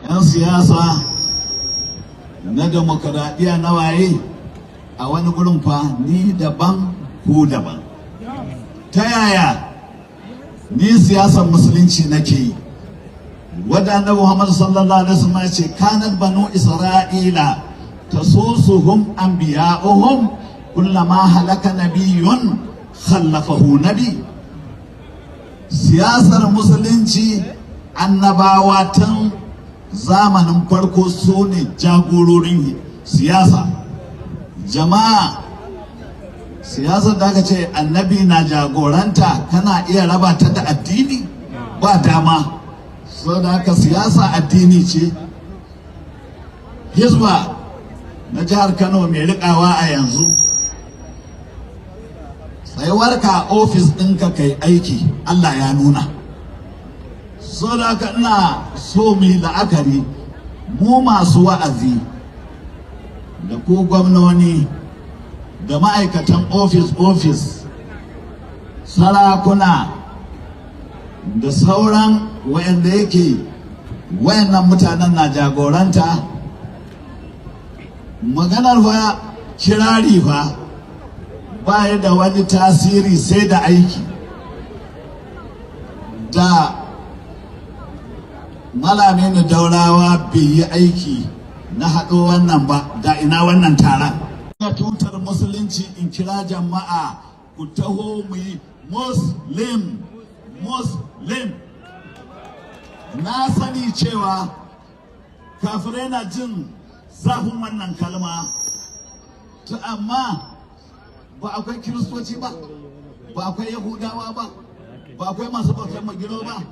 'yan siyasa na demokaradiyya na waye a wani gurin fa ni daban ku daban. Ta yaya ni siyasar musulunci nake yi wadda annabi Muhammad sallallahu alaihi wasallam ya ce kanat banu isra'ila tasusuhum anbiya'uhum kullama halaka nabiyyun khallafahu nabi. Siyasar musulunci annabawa tun zamanin farko su ne jagororin siyasa. Jama'a, siyasar da aka ce annabi na jagoranta kana iya raba ta da addini ba dama. Saboda haka siyasa addini ce. Hizba na jihar Kano mai rikawa a yanzu, tsayuwarka a ofis ɗinka kai aiki Allah ya nuna. Saboda haka ina so mu yi la'akari, mu masu wa'azi da ku gwamnoni da ma'aikatan ofis sarakuna da sauran wayanda yake wayannan mutanen na jagoranta. Maganar fa kirari fa baya da wani tasiri sai da aiki. Da Malaminu Daurawa bai yi aiki na haɗo wannan ba, da ina wannan taron. Ina tutar musulunci in kira jama'a ku taho mu yi Muslim. Na sani cewa kafirai na jin zafin wannan kalma, to amma ba akwai kiristoci ba akwai yahudawa ba akwai masu bautar magiro ba.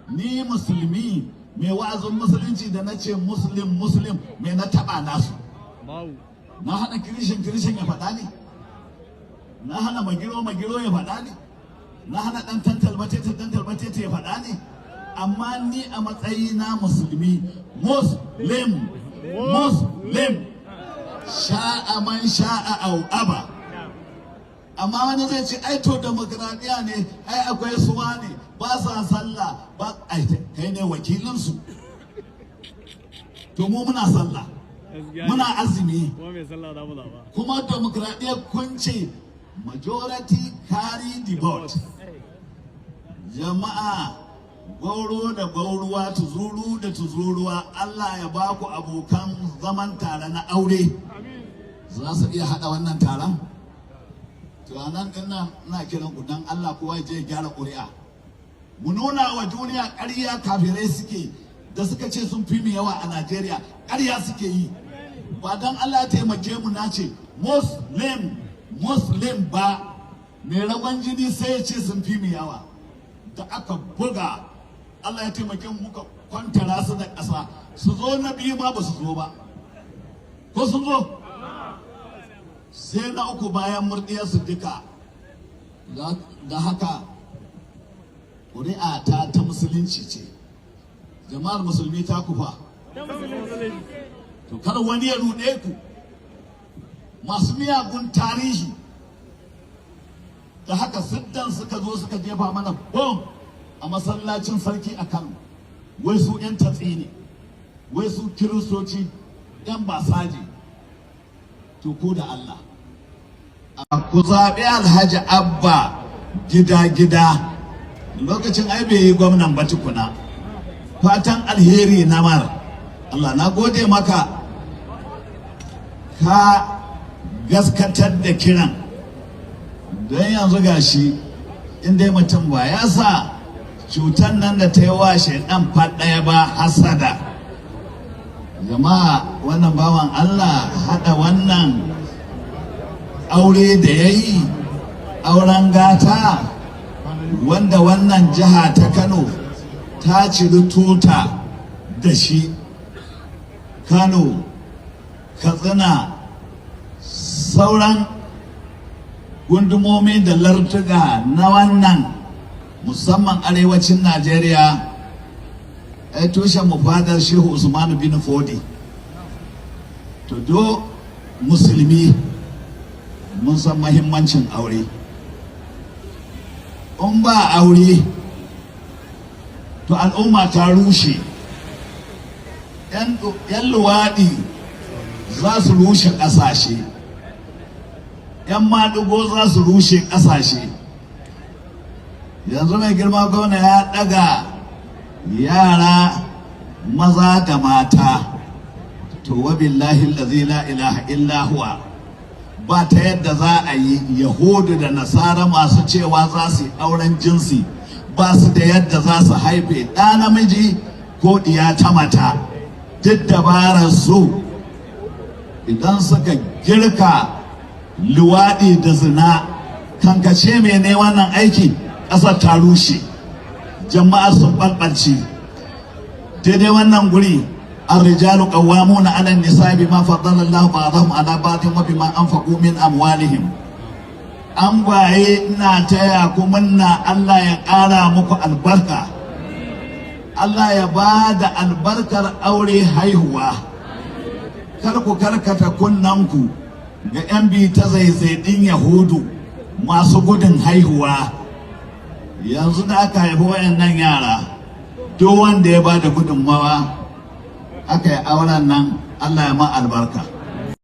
Ni musulmi mai wa'azin musulunci da na ce muslim mai na taba nasu. Na hana kirishin ya faɗa ne, na hana magiro ya faɗa ne, na hana ɗan tantalbatete ya faɗa ne. Amma ni a matsayi na musulmi muslim sha'a man sha'a au aba. Amma wani zai ce ai to demokradiya ne, ai akwai suwa ne ba sa sallah ba. Ai kai ne wakilinsu. To mu muna sallah, muna azumi, kuma demokradiya kun ce majority carry the vote. Jama'a, gauro da gauruwa, tuzuru da tuzuruwa, Allah ya ba ku abokan zaman tare na aure. Za su iya haɗa wannan taron? To anan ina kiran ku dan Allah kowa ya je ya gyara ƙuri'a. Mu nuna wa duniya ƙarya kafirai suke da suka ce sun fi mu yawa a Najeriya, ƙarya suke yi. Ba dan Allah ya taimake mu na ce Muslim ba, mai ragon jini sai ya ce sun fi mu yawa. Da aka buga Allah ya taimake mu muka kwantara su da ƙasa, su zo na biyu ma ba su zo ba, ko sun zo? Sai na uku bayan murɗiyarsu duka. Da haka ƙuri'a ta musulunci ce. Jama'ar musulmi ta kufa. To kar wani ya ruɗe ku, masu miyagun tarihi. Da haka siddan suka zo suka jefa mana bom a masallacin sarki a Kano. Wai su 'yan tatsi ne, wai su kiristoci 'yan basaji. To ku da Allah, ku zaɓi Alhaji Abba gida lokacin ai bai yi gwamnan ba tukuna. Fatan alheri na mara Allah, na gode maka ka gaskatar da kiran. Don yanzu gashi inda mutum ba ya sa cutar nan da ta yi wa shaidan faɗaya ba, hasada. Jama'a, wannan bawan Allah haɗa wannan aure da ya yi, auren gata, wanda wannan jiha ta Kano ta ciri tuta da shi. Kano, Katsina, sauran gundumomi da lartuga na wannan musamman arewacin Najeriya, ai tushen mu fadar Shehu Usmanu bin Fodi. To do musulmi mun san mahimmancin aure. In ba aure to al'umma ta rushe. 'yan luwaɗi za su rushe ƙasashe, 'yan maɗigo za su rushe ƙasashe. Yanzu mai girma gwamna ya ɗaga yara maza da mata, to wa billahi allazi la ilaha illa huwa, ba ta yadda za a yi yahudu da nasara masu cewa za su yi auren jinsi ba su da yadda za su haife ɗa namiji ko ɗiya ta mata. Duk dabarar su idan suka girka luwaɗi da zina, kankace mene wannan aiki, ƙasar ta rushe, jama'a sun ɓalɓalce. Daidai wannan guri الرجال قوامون على النساء بما فضل الله بعضهم على بعض وبما أنفقوا من أموالهم. an gwaye ina taya ku munna Allah ya ƙara muku albarka, Allah ya ba da albarkar aure haihuwa. Kar ku karkata kunnanku ga 'yan bi ta zaizaidin Yahudu masu gudun haihuwa. Yanzu da aka haifi wayannan yara, duk wanda ya ba da gudunmawa aka yi auren nan, Allah ya ma albarka.